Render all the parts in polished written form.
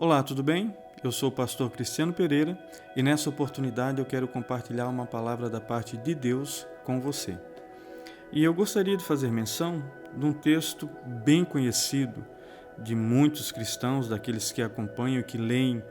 Olá, tudo bem? Eu sou o pastor Cristiano Pereira e nessa oportunidade eu quero compartilhar uma palavra da parte de Deus com você. E eu gostaria de fazer menção de um texto bem conhecido de muitos cristãos, daqueles que acompanham e que leem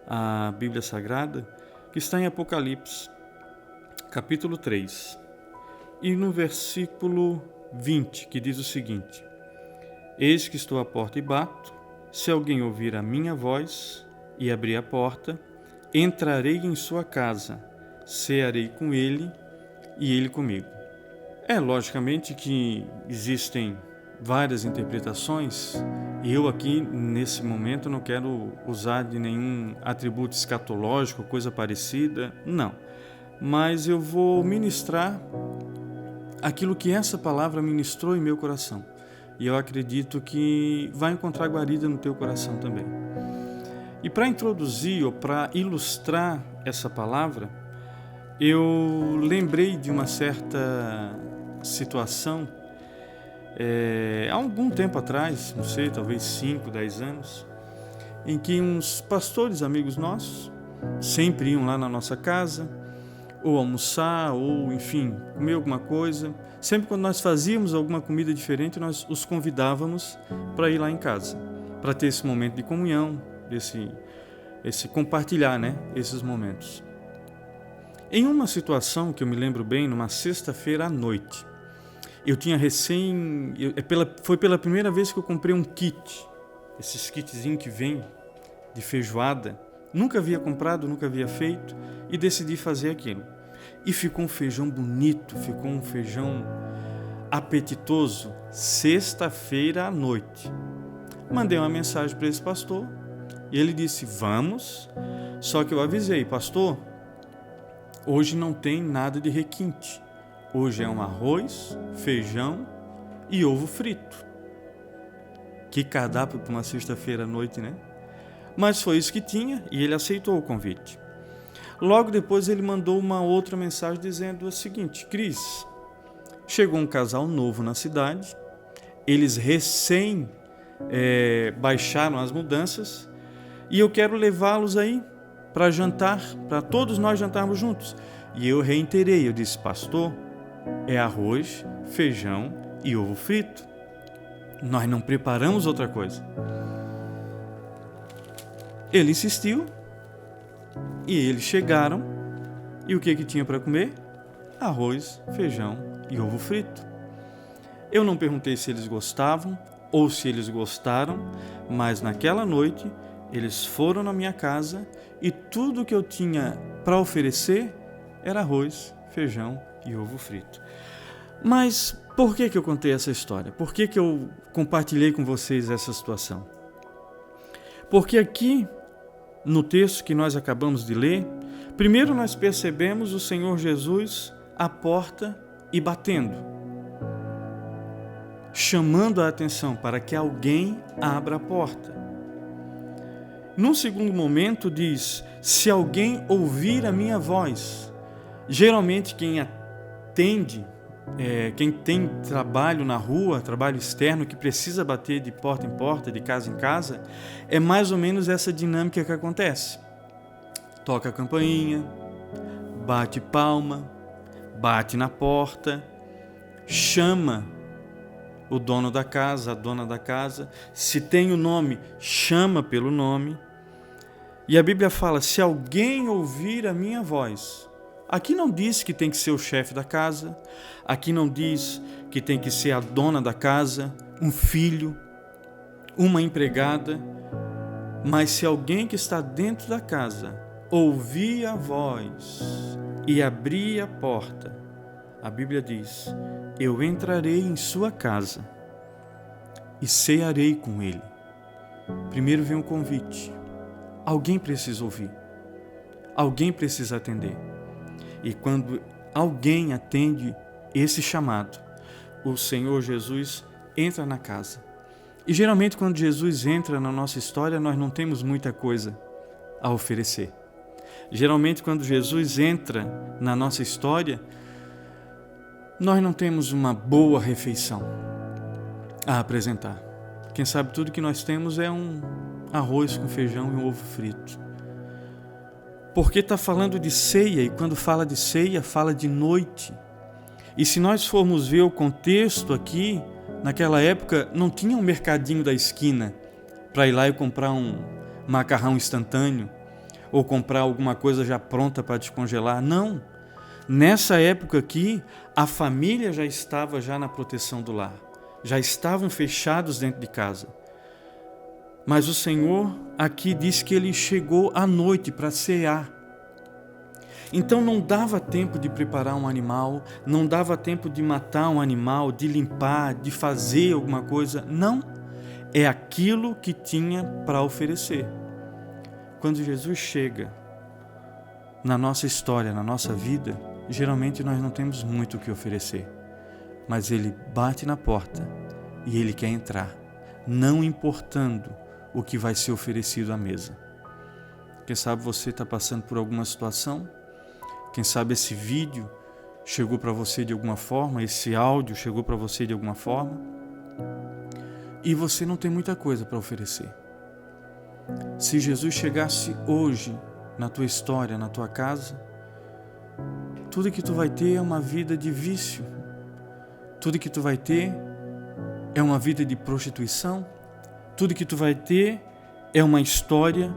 a Bíblia Sagrada, que está em Apocalipse, capítulo 3, e no versículo 20, que diz o seguinte: Eis que estou à porta e bato. Se alguém ouvir a minha voz e abrir a porta, entrarei em sua casa, cearei com ele e ele comigo. Logicamente que existem várias interpretações e eu aqui, nesse momento, não quero usar de nenhum atributo escatológico, coisa parecida, não. Mas eu vou ministrar aquilo que essa palavra ministrou em meu coração. E eu acredito que vai encontrar guarida no teu coração também. E para introduzir ou para ilustrar essa palavra, eu lembrei de uma certa situação, há algum tempo atrás, não sei, talvez 5, 10 anos, em que uns pastores amigos nossos sempre iam lá na nossa casa, ou almoçar, ou enfim, comer alguma coisa. Sempre quando nós fazíamos alguma comida diferente, nós os convidávamos para ir lá em casa, para ter esse momento de comunhão, esse compartilhar, esses momentos. Em uma situação que eu me lembro bem, numa sexta-feira à noite, eu tinha foi pela primeira vez que eu comprei um kit, esses kitzinhos que vem de feijoada. Nunca havia comprado, nunca havia feito e decidi fazer aquilo. E ficou um feijão bonito, ficou um feijão apetitoso, sexta-feira à noite. Mandei uma mensagem para esse pastor e ele disse: vamos, só que eu avisei: pastor, hoje não tem nada de requinte. Hoje é um arroz, feijão e ovo frito. Que cardápio para uma sexta-feira à noite, né? Mas foi isso que tinha e ele aceitou o convite. Logo depois ele mandou uma outra mensagem dizendo o seguinte: Cris, chegou um casal novo na cidade, eles recém baixaram as mudanças e eu quero levá-los aí para jantar, para todos nós jantarmos juntos. E eu reiterei, eu disse: pastor, é arroz, feijão e ovo frito. Nós não preparamos outra coisa. Ele insistiu e eles chegaram e o que tinha para comer? Arroz, feijão e ovo frito. Eu não perguntei se eles gostavam ou se eles gostaram, mas naquela noite eles foram na minha casa e tudo que eu tinha para oferecer era arroz, feijão e ovo frito. Mas por que eu contei essa história? Por que eu compartilhei com vocês essa situação? Porque aqui, no texto que nós acabamos de ler, primeiro nós percebemos o Senhor Jesus à porta e batendo, chamando a atenção para que alguém abra a porta. Num segundo momento diz: se alguém ouvir a minha voz. Geralmente quem atende, quem tem trabalho na rua, trabalho externo, que precisa bater de porta em porta, de casa em casa, é mais ou menos essa dinâmica que acontece. Toca a campainha, bate palma, bate na porta, chama o dono da casa, a dona da casa. Se tem o nome, chama pelo nome. E a Bíblia fala: se alguém ouvir a minha voz. Aqui não diz que tem que ser o chefe da casa, aqui não diz que tem que ser a dona da casa, um filho, uma empregada, mas se alguém que está dentro da casa ouvir a voz e abrir a porta, a Bíblia diz: eu entrarei em sua casa e cearei com ele. Primeiro vem um convite. Alguém precisa ouvir, alguém precisa atender. E quando alguém atende esse chamado, o Senhor Jesus entra na casa. E geralmente quando Jesus entra na nossa história, nós não temos muita coisa a oferecer. Geralmente quando Jesus entra na nossa história, nós não temos uma boa refeição a apresentar. Quem sabe tudo que nós temos é um arroz com feijão e um ovo frito. Porque está falando de ceia, e quando fala de ceia, fala de noite. E se nós formos ver o contexto aqui, naquela época não tinha um mercadinho da esquina para ir lá e comprar um macarrão instantâneo ou comprar alguma coisa já pronta para descongelar. Não. Nessa época aqui, a família já estava na proteção do lar. Já estavam fechados dentro de casa. Mas o Senhor aqui diz que Ele chegou à noite para cear. Então não dava tempo de preparar um animal, não dava tempo de matar um animal, de limpar, de fazer alguma coisa. Não, é aquilo que tinha para oferecer. Quando Jesus chega na nossa história, na nossa vida, geralmente nós não temos muito o que oferecer. Mas Ele bate na porta e Ele quer entrar, não importando o que vai ser oferecido à mesa. Quem sabe você está passando por alguma situação? Quem sabe esse vídeo chegou para você de alguma forma, esse áudio chegou para você de alguma forma, e você não tem muita coisa para oferecer. Se Jesus chegasse hoje na tua história, na tua casa, tudo que tu vai ter é uma vida de vício, tudo que tu vai ter é uma vida de prostituição, tudo que tu vai ter é uma história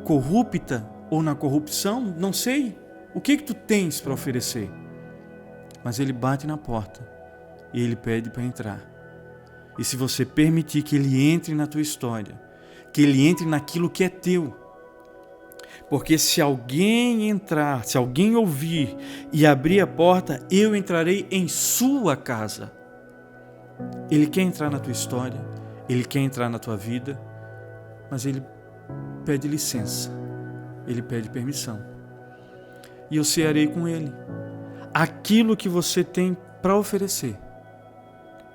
corrupta ou na corrupção, não sei. O que tu tens para oferecer? Mas Ele bate na porta e Ele pede para entrar. E se você permitir que Ele entre na tua história, que Ele entre naquilo que é teu, porque se alguém entrar, se alguém ouvir e abrir a porta, eu entrarei em sua casa. Ele quer entrar na tua história, Ele quer entrar na tua vida, mas Ele pede licença, Ele pede permissão. E eu cearei com Ele. Aquilo que você tem para oferecer,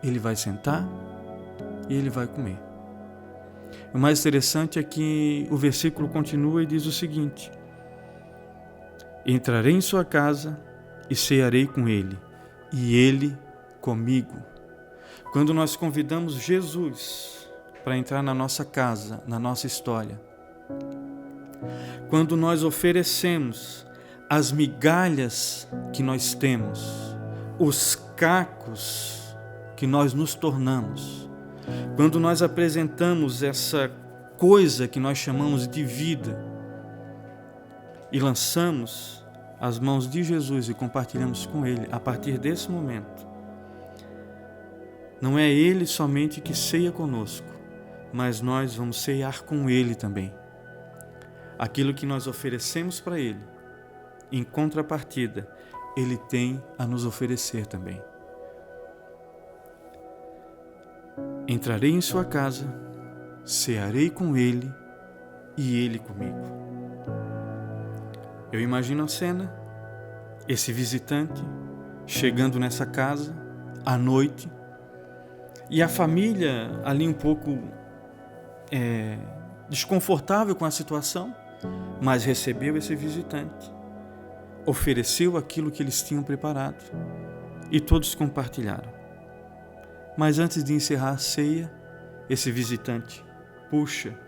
Ele vai sentar e Ele vai comer. O mais interessante é que o versículo continua e diz o seguinte: entrarei em sua casa e cearei com Ele, e Ele comigo. Quando nós convidamos Jesus para entrar na nossa casa, na nossa história, quando nós oferecemos as migalhas que nós temos, os cacos que nós nos tornamos, quando nós apresentamos essa coisa que nós chamamos de vida e lançamos as mãos de Jesus e compartilhamos com Ele, a partir desse momento, não é Ele somente que ceia conosco, mas nós vamos ceiar com Ele também. Aquilo que nós oferecemos para Ele, em contrapartida, Ele tem a nos oferecer também. Entrarei em sua casa, cearei com Ele e Ele comigo. Eu imagino a cena, esse visitante chegando nessa casa à noite e a família ali um pouco desconfortável com a situação, mas recebeu esse visitante. Ofereceu aquilo que eles tinham preparado e todos compartilharam. Mas antes de encerrar a ceia, esse visitante puxa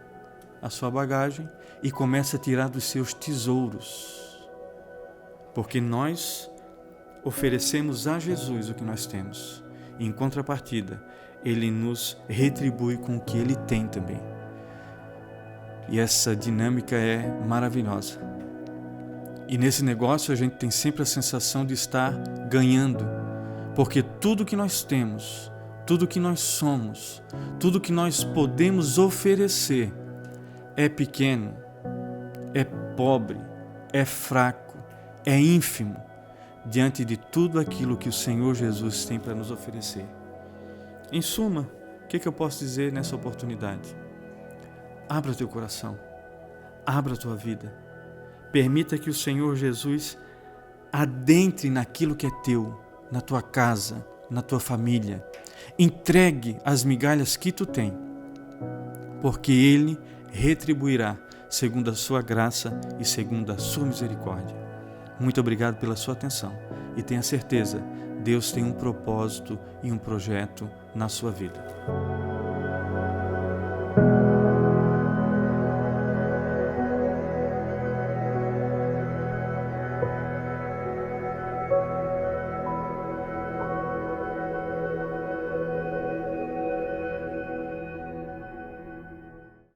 a sua bagagem e começa a tirar dos seus tesouros. Porque nós oferecemos a Jesus o que nós temos. E em contrapartida, Ele nos retribui com o que Ele tem também. E essa dinâmica é maravilhosa. E nesse negócio a gente tem sempre a sensação de estar ganhando, porque tudo que nós temos, tudo que nós somos, tudo que nós podemos oferecer é pequeno, é pobre, é fraco, é ínfimo, diante de tudo aquilo que o Senhor Jesus tem para nos oferecer. Em suma, o que eu posso dizer nessa oportunidade? Abra teu coração, abra tua vida. Permita que o Senhor Jesus adentre naquilo que é teu, na tua casa, na tua família. Entregue as migalhas que tu tem, porque Ele retribuirá segundo a sua graça e segundo a sua misericórdia. Muito obrigado pela sua atenção e tenha certeza, Deus tem um propósito e um projeto na sua vida.